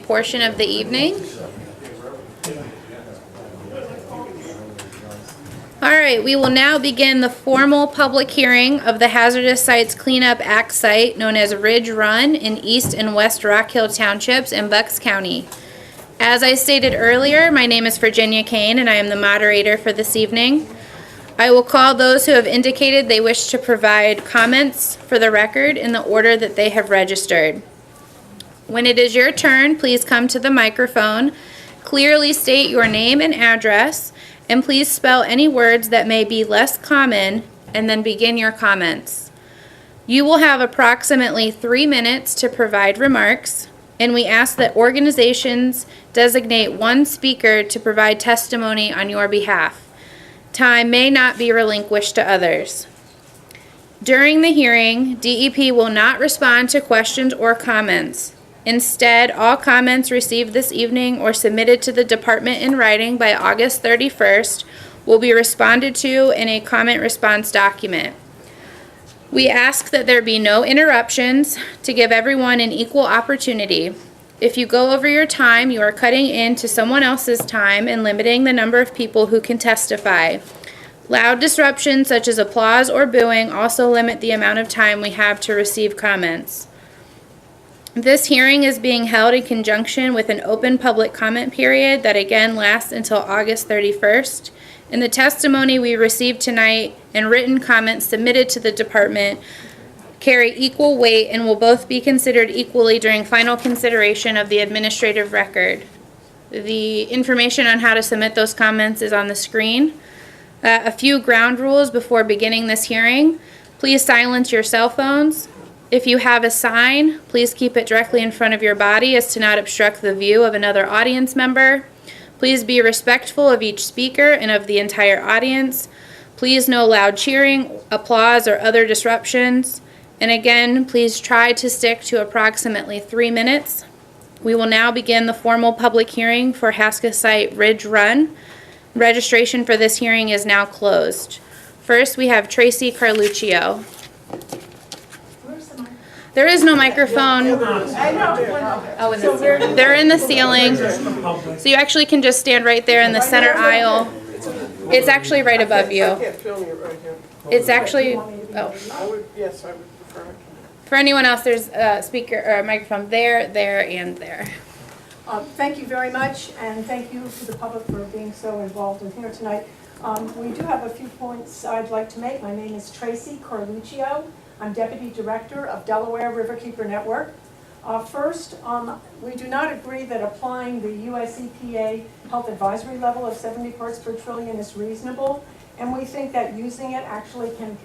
portion of the evening. All right, we will now begin the formal public hearing of the Hazardous Sites Cleanup Act site known as Ridge Run in East and West Rockhill Townships in Bucks County. As I stated earlier, my name is Virginia Kane and I am the moderator for this evening. I will call those who have indicated they wish to provide comments for the record in the order that they have registered. When it is your turn, please come to the microphone, clearly state your name and address, and please spell any words that may be less common, and then begin your comments. You will have approximately 3 minutes to provide remarks, and we ask that organizations designate one speaker to provide testimony on your behalf. Time may not be relinquished to others. During the hearing, DEP will not respond to questions or comments. Instead, all comments received this evening or submitted to the department in writing by August 31st will be responded to in a comment response document. We ask that there be no interruptions to give everyone an equal opportunity. If you go over your time, you are cutting into someone else's time and limiting the number of people who can testify. Loud disruptions such as applause or booing also limit the amount of time we have to receive comments. This hearing is being held in conjunction with an open public comment period that again lasts until August 31st. And the testimony we received tonight and written comments submitted to the department carry equal weight and will both be considered equally during final consideration of the administrative record. The information on how to submit those comments is on the screen. A few ground rules before beginning this hearing. Please silence your cell phones. If you have a sign, please keep it directly in front of your body as to not obstruct the view of another audience member. Please be respectful of each speaker and of the entire audience. Please no loud cheering, applause, or other disruptions. And again, please try to stick to approximately 3 minutes. We will now begin the formal public hearing for Hazardous Site Ridge Run. Registration for this hearing is now closed. First, we have Tracy Carluccio. There is no microphone. Oh, they're in the ceiling. So you actually can just stand right there in the center aisle. It's actually right above you. It's actually, oh. Yes, I would prefer. For anyone else, there's a speaker or a microphone there, and there. Thank you very much, and thank you to the public for being so involved in here tonight. We do have a few points I'd like to make. My name is Tracy Carluccio. I'm Deputy Director of Delaware Riverkeeper Network. First, we do not agree that applying the US EPA health advisory level of 70 parts per trillion is reasonable, and we think that using it actually can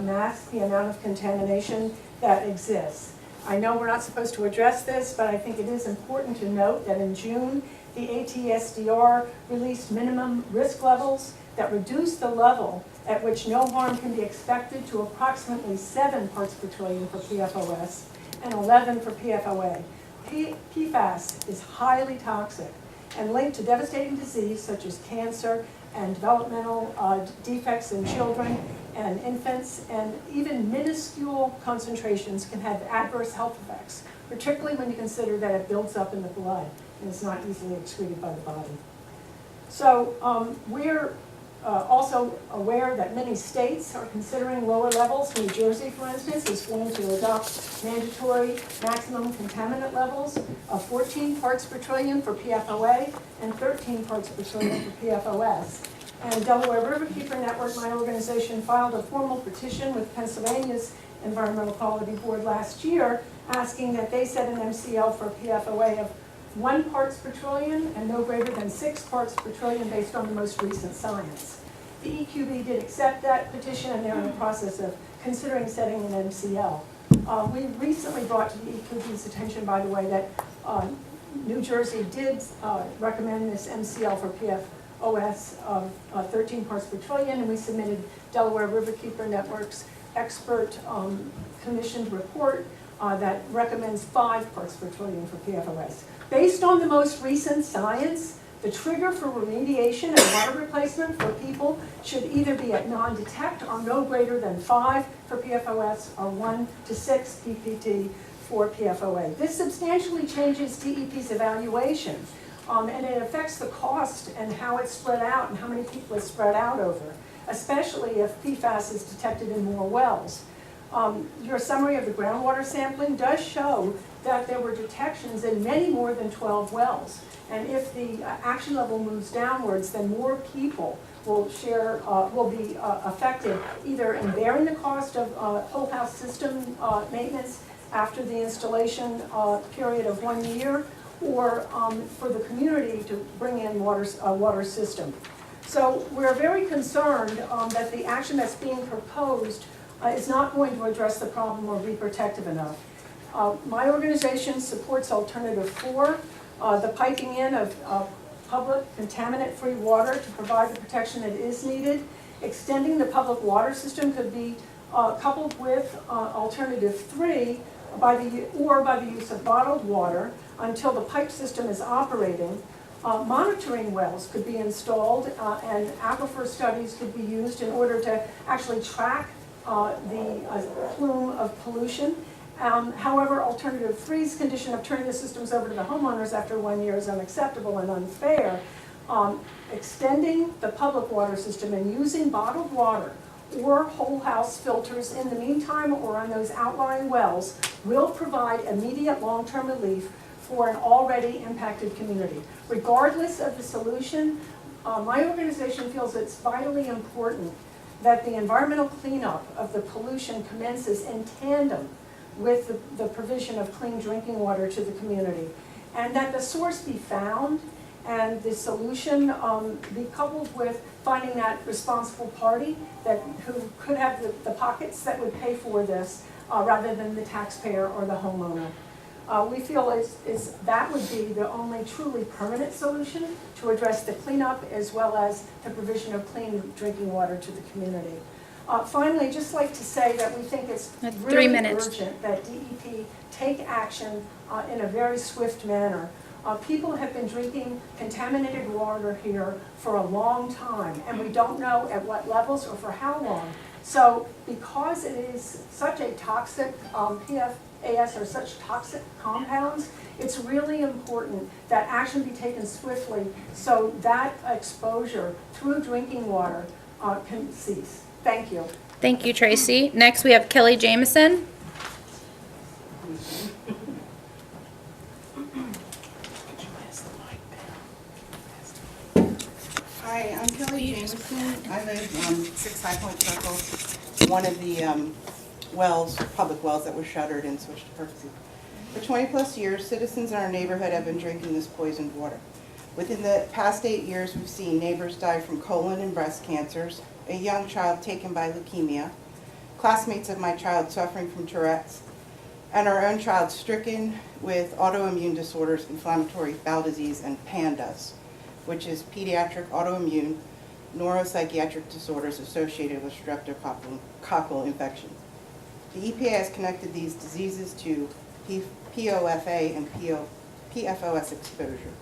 mask the amount of contamination that exists. I know we're not supposed to address this, but I think it is important to note that in June, the ATSDR released minimum risk levels that reduce the level at which no harm can be expected to approximately 7 parts per trillion for PFOS and 11 for PFOA. PFAS is highly toxic and linked to devastating disease such as cancer and developmental defects in children and infants, and even minuscule concentrations can have adverse health effects, particularly when you consider that it builds up in the blood and is not easily excreted by the body. So we're also aware that many states are considering lower levels. New Jersey, for instance, is going to adopt mandatory maximum contaminant levels of 14 parts per trillion for PFOA and 13 parts per trillion for PFOS. And Delaware Riverkeeper Network, my organization, filed a formal petition with Pennsylvania's Environmental Quality Board last year, asking that they set an MCL for PFOA of 1 parts per trillion and no greater than 6 parts per trillion based on the most recent science. The EQB did accept that petition, and they're in the process of considering setting an MCL. We recently brought to the EQB's attention, by the way, that New Jersey did recommend this MCL for PFOS of 13 parts per trillion, and we submitted Delaware Riverkeeper Network's expert commissioned report that recommends 5 parts per trillion for PFOS. Based on the most recent science, the trigger for remediation and water replacement for people should either be at non-detect or no greater than 5 for PFOS or 1 to 6 PPT for PFOA. This substantially changes DEP's evaluation, and it affects the cost and how it's spread out and how many people it's spread out over, especially if PFAS is detected in more wells. Your summary of the groundwater sampling does show that there were detections in many more than 12 wells. And if the action level moves downwards, then more people will be affected, either in bearing the cost of whole house system maintenance after the installation period of 1 year, or for the community to bring in water system. So we're very concerned that the action that's being proposed is not going to address the problem or be protective enough. My organization supports alternative 4, the piping in of public contaminant-free water to provide the protection that is needed. Extending the public water system could be coupled with alternative 3 by the use of bottled water until the pipe system is operating. Monitoring wells could be installed and aquifer studies could be used in order to actually track the plume of pollution. However, alternative 3's condition of turning the systems over to the homeowners after 1 year is unacceptable and unfair. Extending the public water system and using bottled water or whole house filters in the meantime or on those outlying wells will provide immediate long-term relief for an already impacted community. Regardless of the solution, my organization feels it's vitally important that the environmental cleanup of the pollution commences in tandem with the provision of clean drinking water to the community, and that the source be found and the solution be coupled with finding that responsible party who could have the pockets that would pay for this rather than the taxpayer or the homeowner. We feel that would be the only truly permanent solution to address the cleanup as well as the provision of clean drinking water to the community. Finally, just like to say that we think it's really urgent that DEP take action in a very swift manner. People have been drinking contaminated water here for a long time, and we don't know at what levels or for how long. So because it is such a toxic PFAS or such toxic compounds, it's really important that action be taken swiftly so that exposure through drinking water can cease. Thank you. Thank you, Tracy. Next, we have Kelly Jameson. Hi, I'm Kelly Jameson. I live on 6 High Point Circle, one of the public wells that was shuttered and switched to permanency. For 20 plus years, citizens in our neighborhood have been drinking this poisoned water. Within the past 8 years, we've seen neighbors die from colon and breast cancers, a young child taken by leukemia, classmates of my child suffering from Tourette's, and our own child stricken with autoimmune disorders, inflammatory bowel disease, and PANDAS, which is pediatric autoimmune neuropsychiatric disorders associated with streptococcal infections. The EPA has connected these diseases to POFA and PFOS exposure.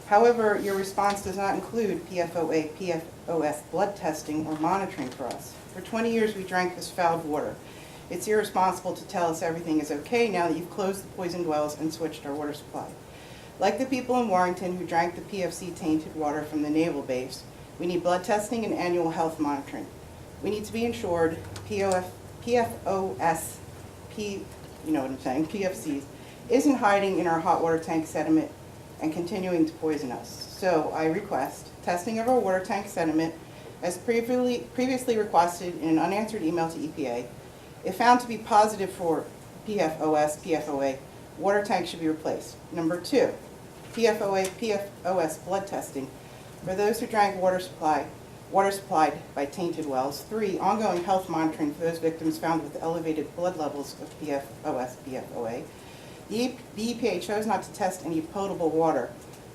However, your response does not include PFOA, PFOS blood testing or monitoring for us. For 20 years, we drank this fouled water. It's irresponsible to tell us everything is okay now that you've closed the poisoned wells and switched our water supply. Like the people in Warrington who drank the PFC-tainted water from the naval base, we need blood testing and annual health monitoring. We need to be ensured PFOS, PFCs, isn't hiding in our hot water tank sediment and continuing to poison us. So I request testing of our water tank sediment as previously requested in an unanswered email to EPA. If found to be positive for PFOS, PFOA, water tank should be replaced. Number 2, PFOA, PFOS blood testing for those who drank water supplied by tainted wells. 3, ongoing health monitoring for those victims found with elevated blood levels of PFOS, PFOA. The EPA chose not to test any potable water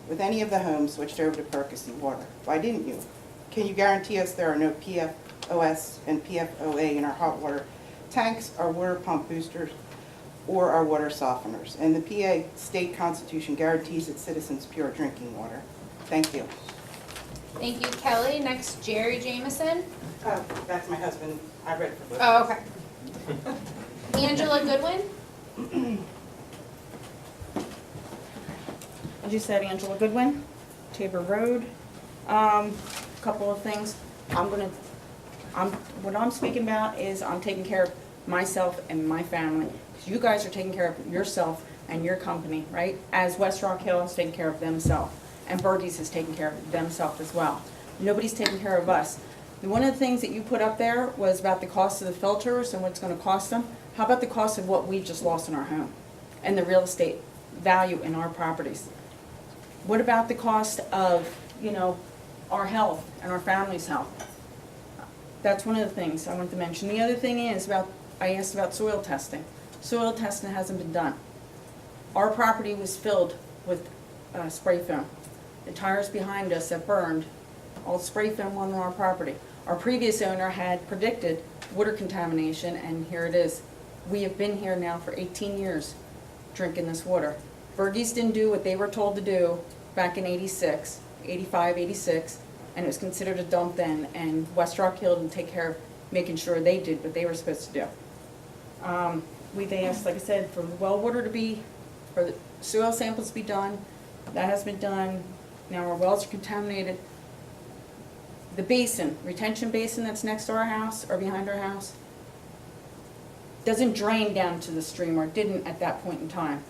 with any of the homes switched over to Percocet water. Why didn't you? Can you guarantee us there are no PFOS and PFOA in our hot water tanks, our water pump boosters, or our water softeners? And the PA state constitution guarantees its citizens pure drinking water. Thank you. Thank you, Kelly. Next, Jerry Jameson. That's my husband. I read it for both. Oh, okay. Angela Goodwin. As you said, Angela Goodwin, Tabor Road. Couple of things. What I'm speaking about is I'm taking care of myself and my family. 'Cause you guys are taking care of yourself and your company, right? As West Rockhill is taking care of themselves, and Bergie's is taking care of themselves as well. Nobody's taking care of us. And one of the things that you put up there was about the cost of the filters and what's gonna cost them. How about the cost of what we just lost in our home and the real estate value in our properties? What about the cost of, our health and our family's health? That's one of the things I want to mention. The other thing is I asked about soil testing. Soil testing hasn't been done. Our property was filled with spray foam. The tires behind us that burned, all spray foam on our property. Our previous owner had predicted water contamination, and here it is. We have been here now for 18 years drinking this water. Bergie's didn't do what they were told to do back in 86, 85, 86, and it was considered a dump then, and West Rockhill didn't take care of making sure they did what they were supposed to do. We've asked, like I said, for the well water for the soil samples to be done. That has been done. Now our wells are contaminated. The basin, retention basin that's next to our house or behind our house, doesn't drain down to the stream, or it didn't at that point in time.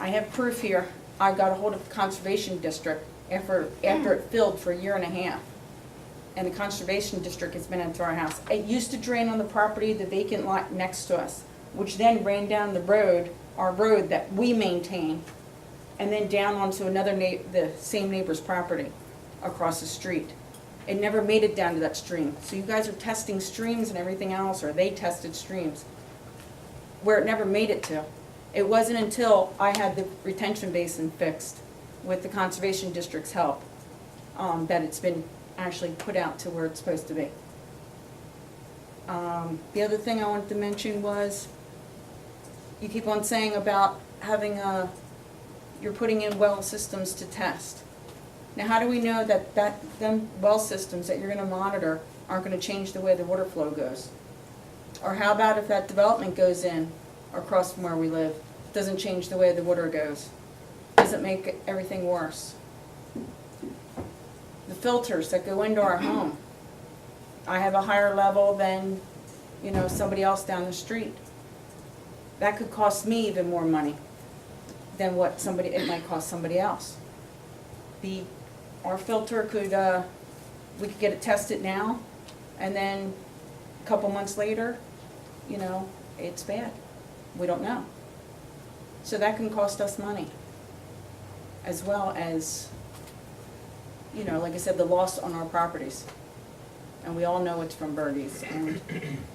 I have proof here. I got a hold of the Conservation District after it filled for a year and a half. And the Conservation District has been into our house. It used to drain on the property, the vacant lot next to us, which then ran down the road, our road that we maintain, and then down onto the same neighbor's property across the street. It never made it down to that stream. So you guys are testing streams and everything else, or they tested streams, where it never made it to. It wasn't until I had the retention basin fixed with the Conservation District's help that it's been actually put out to where it's supposed to be. The other thing I wanted to mention was, you keep on saying about having you're putting in well systems to test. Now, how do we know that them well systems that you're going to monitor aren't going to change the way the water flow goes? Or how about if that development goes in across from where we live, doesn't change the way the water goes? Does it make everything worse? The filters that go into our home. I have a higher level than, somebody else down the street. That could cost me even more money than what it might cost somebody else. Our filter we could get it tested now, and then a couple months later, it's bad. We don't know. So that can cost us money, as well as, like I said, the loss on our properties. And we all know it's from Bergie's, and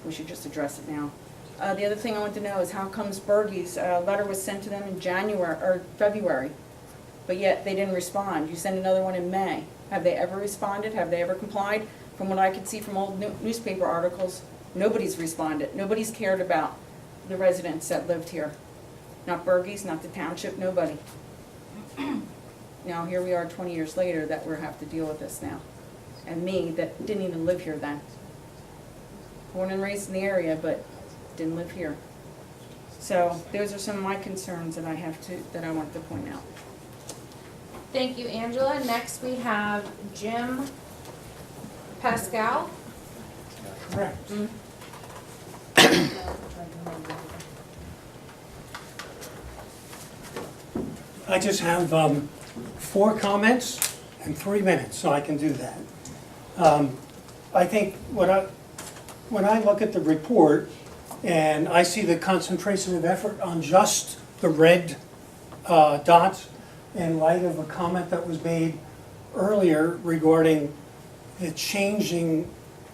we should just address it now. The other thing I want to know is, how comes Bergie's letter was sent to them in January or February, but yet they didn't respond? You sent another one in May. Have they ever responded? Have they ever complied? From what I could see from old newspaper articles, nobody's responded. Nobody's cared about the residents that lived here. Not Bergie's, not the township, nobody. Now here we are 20 years later that we have to deal with this now. And me, that didn't even live here then. Born and raised in the area, but didn't live here. So those are some of my concerns that I want to point out. Thank you, Angela. Next we have Jim Pascal. Correct. I just have 4 comments and 3 minutes, so I can do that. I think when I look at the report and I see the concentration of effort on just the red dots, in light of a comment that was made earlier regarding the changing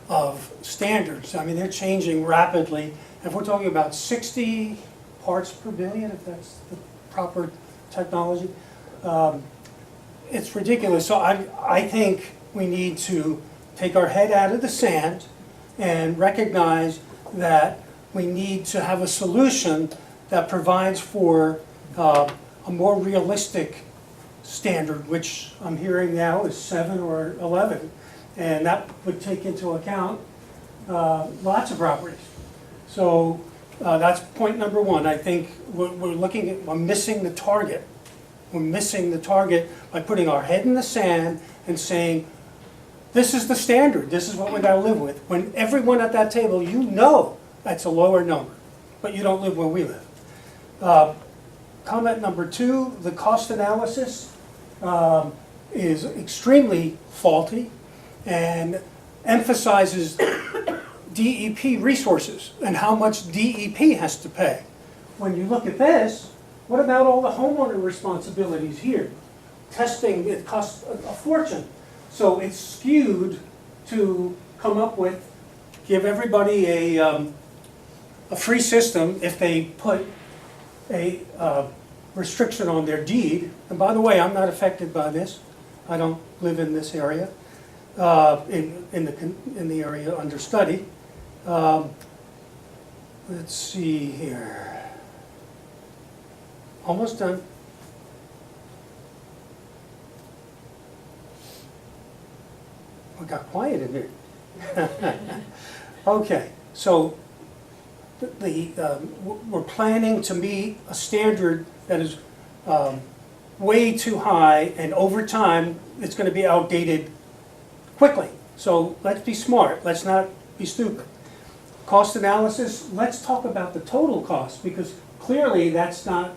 of standards. I mean, they're changing rapidly. If we're talking about 60 parts per billion, if that's the proper technology, it's ridiculous. So I think we need to take our head out of the sand and recognize that we need to have a solution that provides for a more realistic standard, which I'm hearing now is 7 or 11, and that would take into account lots of properties. So That's point number one. I think we're missing the target. We're missing the target by putting our head in the sand and saying, this is the standard, this is what we gotta live with. When everyone at that table, you know that's a lower number, but you don't live where we live. Comment number two, the cost analysis is extremely faulty and emphasizes DEP resources and how much DEP has to pay. When you look at this, what about all the homeowner responsibilities here? Testing, it costs a fortune. So it's skewed to come up with, give everybody a free system if they put a restriction on their deed. And by the way, I'm not affected by this. I don't live in this area, in the area under study. Let's see here. Almost done. We got quiet in here. Okay, so we're planning to meet a standard that is way too high, and over time, it's going to be outdated quickly. So let's be smart, let's not be stupid. Cost analysis, let's talk about the total cost, because clearly that's not,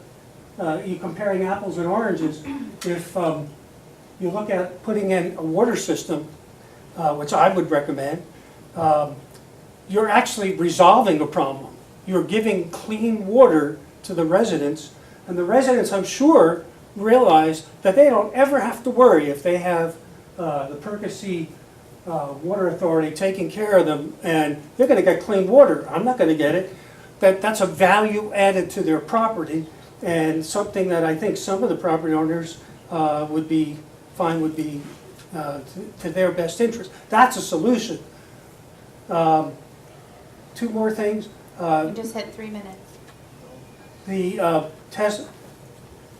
you're comparing apples and oranges. If you look at putting in a water system, which I would recommend, you're actually resolving a problem. You're giving clean water to the residents, and the residents, I'm sure, realize that they don't ever have to worry if they have the Percy Water Authority taking care of them, and they're going to get clean water. I'm not going to get it. That's a value added to their property, and something that I think some of the property owners would be to their best interest. That's a solution. Two more things. You just hit 3 minutes. The test,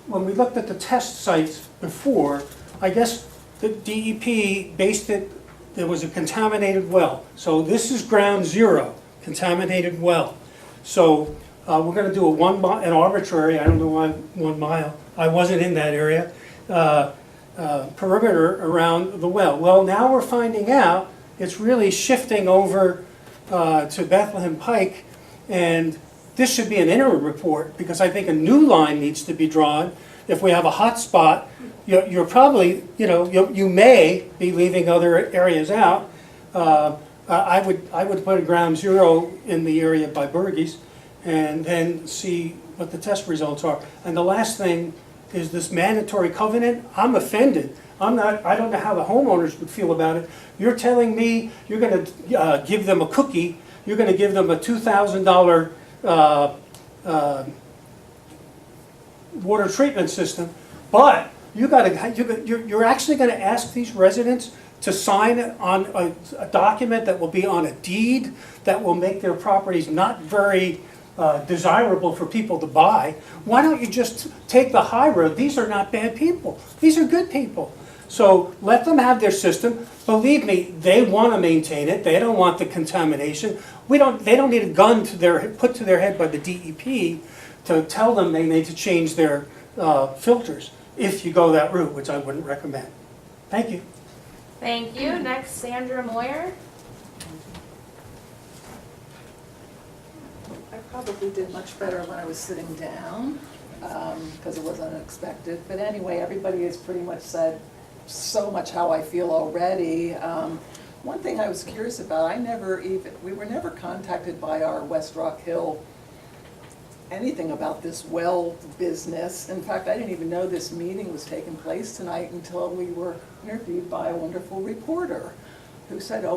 when we looked at the test sites before, I guess the DEP based it, there was a contaminated well. So this is ground zero, contaminated well. So we're going to do an arbitrary, I don't know why 1 mile, I wasn't in that area, perimeter around the well. Well, now we're finding out it's really shifting over to Bethlehem Pike, and this should be an interim report, because I think a new line needs to be drawn. If we have a hot spot, you're probably, you may be leaving other areas out. I would put a ground zero in the area by Bergey's, and then see what the test results are. And the last thing is this mandatory covenant. I'm offended. I don't know how the homeowners would feel about it. You're telling me you're going to give them a cookie, you're going to give them a $2,000 water treatment system, but you're actually going to ask these residents to sign on a document that will be on a deed that will make their properties not very desirable for people to buy. Why don't you just take the high road? These are not bad people. These are good people. So let them have their system. Believe me, they want to maintain it. They don't want the contamination. They don't need a gun put to their head by the DEP to tell them they need to change their filters if you go that route, which I wouldn't recommend. Thank you. Thank you. Next, Sandra Moyer. I probably did much better when I was sitting down, because it was unexpected. But anyway, everybody has pretty much said so much how I feel already. One thing I was curious about, we were never contacted by our West Rockhill anything about this well business. In fact, I didn't even know this meeting was taking place tonight until we were interviewed by a wonderful reporter who said, oh,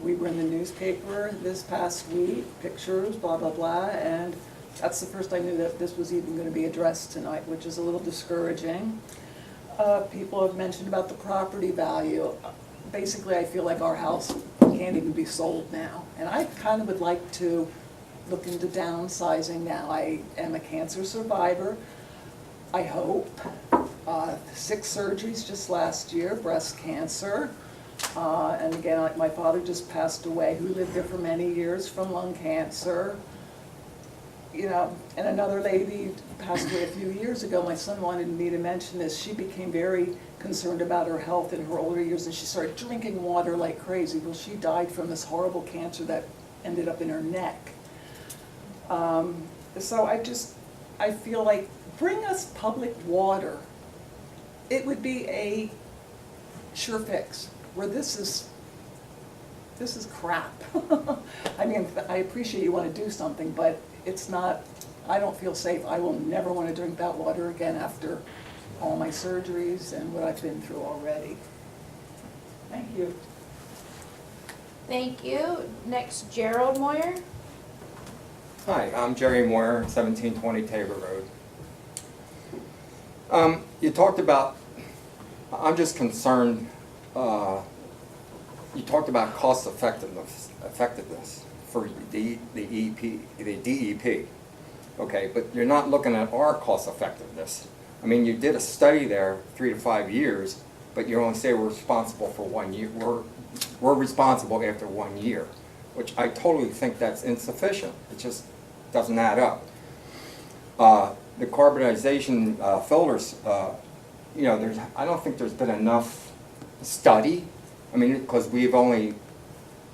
we were in the newspaper this past week, pictures, blah, blah, blah, and that's the first I knew that this was even going to be addressed tonight, which is a little discouraging. People have mentioned about the property value. Basically, I feel like our house can't even be sold now, and I kind of would like to look into downsizing now. I am a cancer survivor, I hope. 6 surgeries just last year, breast cancer. And again, my father just passed away, who lived there for many years from lung cancer. you know, and another lady passed away a few years ago. My son wanted me to mention this. She became very concerned about her health in her older years, and she started drinking water like crazy. Well, she died from this horrible cancer that ended up in her neck. So I feel like, bring us public water. It would be a sure fix, where this is crap. I mean, I appreciate you want to do something, but it's not, I don't feel safe. I will never want to drink that water again after all my surgeries and what I've been through already. Thank you. Thank you. Next, Gerald Moyer. Hi, I'm Jerry Moyer, 1720 Tabor Road. You talked about, I'm just concerned, you talked about cost effectiveness for the DEP, okay, but you're not looking at our cost effectiveness. I mean, you did a study there 3 to 5 years, but you only say we're responsible for 1 year. We're responsible after 1 year, which I totally think that's insufficient. It just doesn't add up. The carbonization filters, you know, I don't think there's been enough study. I mean, because we've only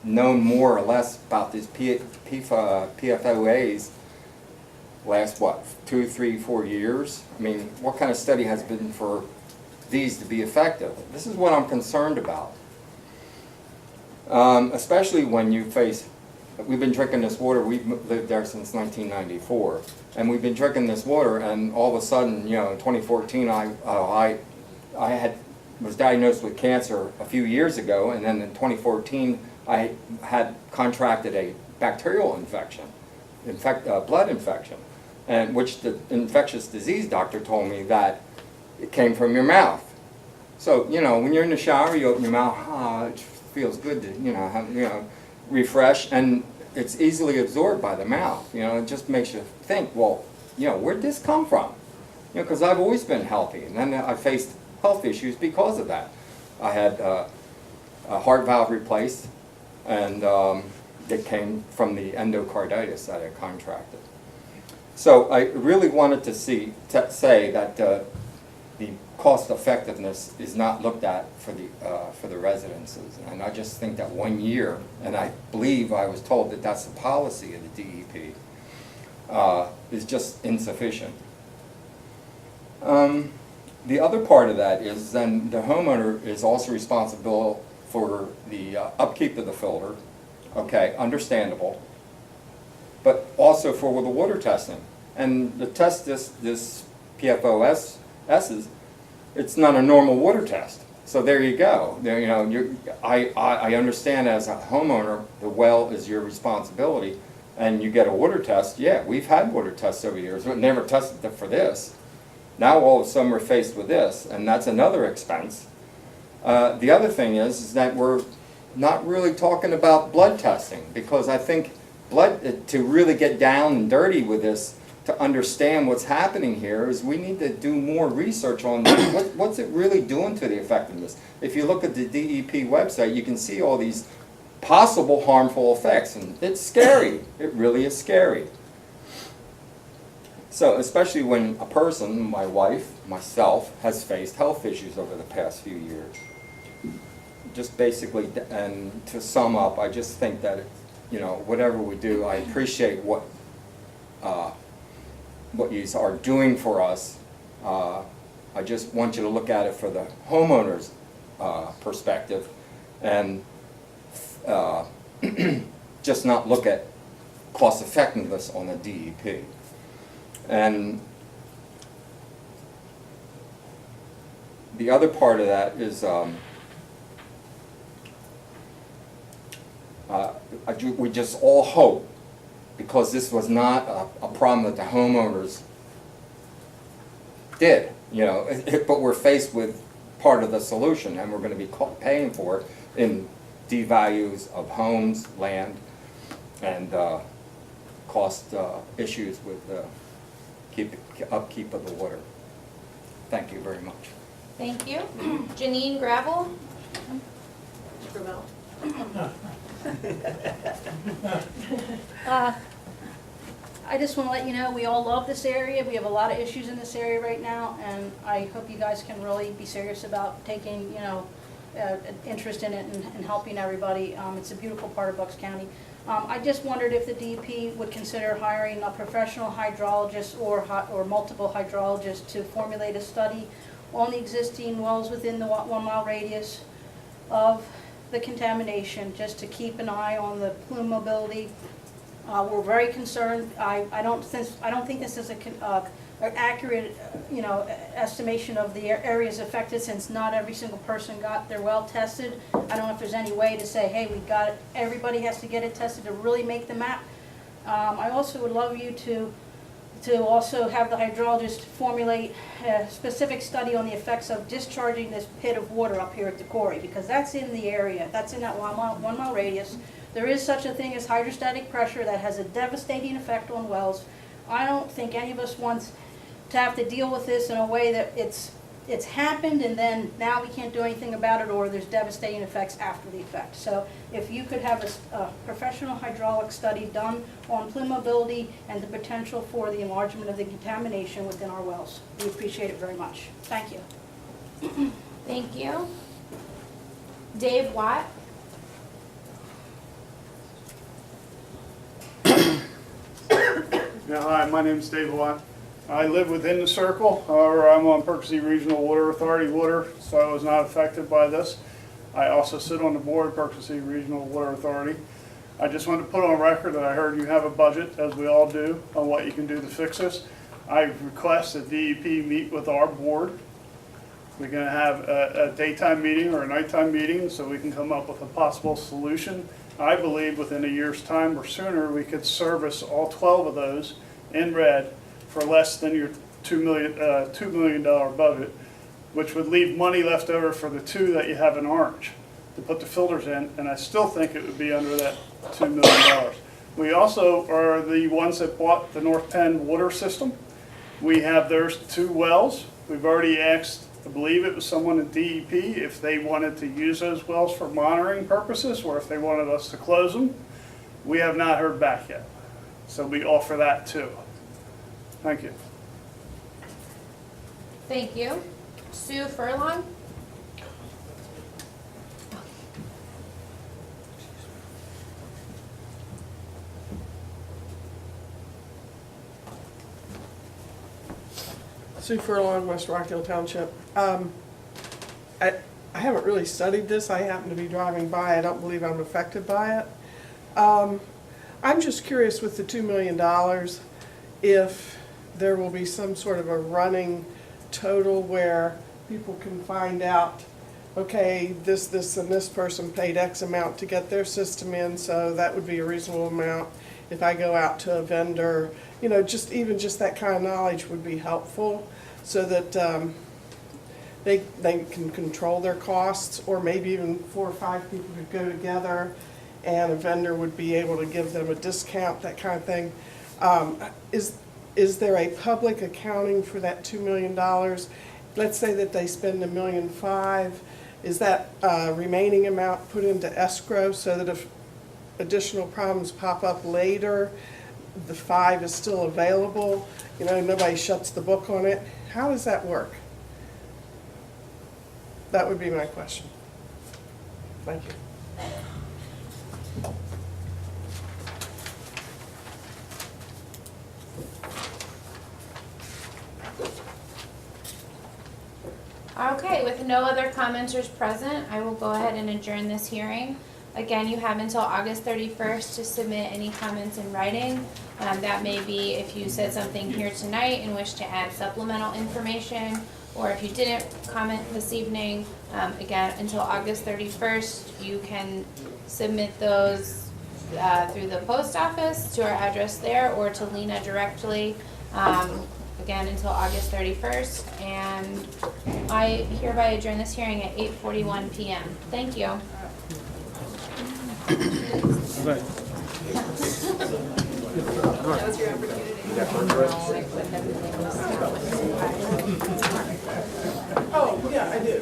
known more or less about these PFOAs last, what, 2, 3, 4 years? I mean, what kind of study has been for these to be effective? This is what I'm concerned about. Especially when you face, we've been drinking this water, we've lived there since 1994, and we've been drinking this water, and all of a sudden, you know, in 2014, I was diagnosed with cancer a few years ago, and then in 2014, I had contracted a bacterial infection, blood infection, and which the infectious disease doctor told me that it came from your mouth. So, you know, when you're in the shower, you open your mouth, it feels good to, refresh, and it's easily absorbed by the mouth. You know, it just makes you think, well, you know, where'd this come from? You know, because I've always been healthy, and then I faced health issues because of that. I had a heart valve replaced, and it came from the endocarditis that I contracted. So I really wanted to say that the cost effectiveness is not looked at for the residences, and I just think that 1 year, and I believe I was told that that's the policy of the DEP, is just insufficient. The other part of that is then the homeowner is also responsible for the upkeep of the filter, okay, understandable, but also for the water testing. And the test this PFOS's, it's not a normal water test. So there you go. There, you know, I understand as a homeowner, the well is your responsibility, and you get a water test. Yeah, we've had water tests over the years, but never tested them for this. Now all of a sudden we're faced with this, and that's another expense. The other thing is that we're not really talking about blood testing, because I think blood, to really get down and dirty with this, to understand what's happening here, is we need to do more research on what's it really doing to the effectiveness. If you look at the DEP website, you can see all these possible harmful effects, and it's scary. It really is scary. So, especially when a person, my wife, myself, has faced health issues over the past few years. Just basically, and to sum up, I just think that, you know, whatever we do, I appreciate what you are doing for us. I just want you to look at it for the homeowner's perspective, and just not look at cost effectiveness on the DEP. And the other part of that is we just all hope, because this was not a problem that the homeowners did, you know, but we're faced with part of the solution, and we're going to be paying for it in devalues of homes, land, and cost issues with upkeep of the water. Thank you very much. Thank you. Janine Gravel. Gravel. I just want to let you know, we all love this area. We have a lot of issues in this area right now, and I hope you guys can really be serious about taking, an interest in it and helping everybody. It's a beautiful part of Bucks County. I just wondered if the DEP would consider hiring a professional hydrologist or multiple hydrologists to formulate a study on the existing wells within the 1 mile radius of the contamination, just to keep an eye on the plume mobility. We're very concerned. I don't think this is an accurate, estimation of the areas affected, since not every single person got their well tested. I don't know if there's any way to say, hey, we got it, everybody has to get it tested to really make the map. I also would love you to also have the hydrologist formulate a specific study on the effects of discharging this pit of water up here at the quarry, because that's in the area, that's in that 1 mile radius. There is such a thing as hydrostatic pressure that has a devastating effect on wells. I don't think any of us wants to have to deal with this in a way that it's happened and then now we can't do anything about it, or there's devastating effects after the effect. So if you could have a professional hydraulic study done on plume mobility and the potential for the enlargement of the contamination within our wells, we appreciate it very much. Thank you. Thank you. Dave Watt? Yeah, hi, my name's Dave Watt. I live within the circle, however, I'm on Percy Regional Water Authority water, so I was not affected by this. I also sit on the board of Percy Regional Water Authority. I just wanted to put on record that I heard you have a budget, as we all do, on what you can do to fix this. I request that DEP meet with our board. We're going to have a daytime meeting or a nighttime meeting so we can come up with a possible solution. I believe within a year's time or sooner, we could service all 12 of those in red for less than your $2 million budget, which would leave money left over for the 2 that you have in orange to put the filters in, and I still think it would be under that $2 million. We also are the ones that bought the North Penn water system. We have those 2 wells. We've already asked, I believe it was someone at DEP, if they wanted to use those wells for monitoring purposes or if they wanted us to close them. We have not heard back yet, so we offer that too. Thank you. Thank you. Sue Furlong? Sue Furlong, West Rockhill Township. I haven't really studied this. I happen to be driving by. I don't believe I'm affected by it. I'm just curious with the $2 million if there will be some sort of a running total where people can find out, okay, this, and this person paid X amount to get their system in, so that would be a reasonable amount. If I go out to a vendor, just that kind of knowledge would be helpful so that they can control their costs, or maybe even 4 or 5 people could go together and a vendor would be able to give them a discount, that kind of thing. Is there a public accounting for that $2 million? Let's say that they spend $1.5 million. Is that remaining amount put into escrow so that if additional problems pop up later, the 5 is still available? Nobody shuts the book on it. How does that work? That would be my question. Thank you. Okay, with no other commenters present, I will go ahead and adjourn this hearing. Again, you have until August 31st to submit any comments in writing. That may be if you said something here tonight and wish to add supplemental information, or if you didn't comment this evening, again, until August 31st, you can submit those through the post office to our address there or to Lena directly. Again, until August 31st, and I hereby adjourn this hearing at 8:41 p.m. Thank you. That was your opportunity. Oh, yeah, I do.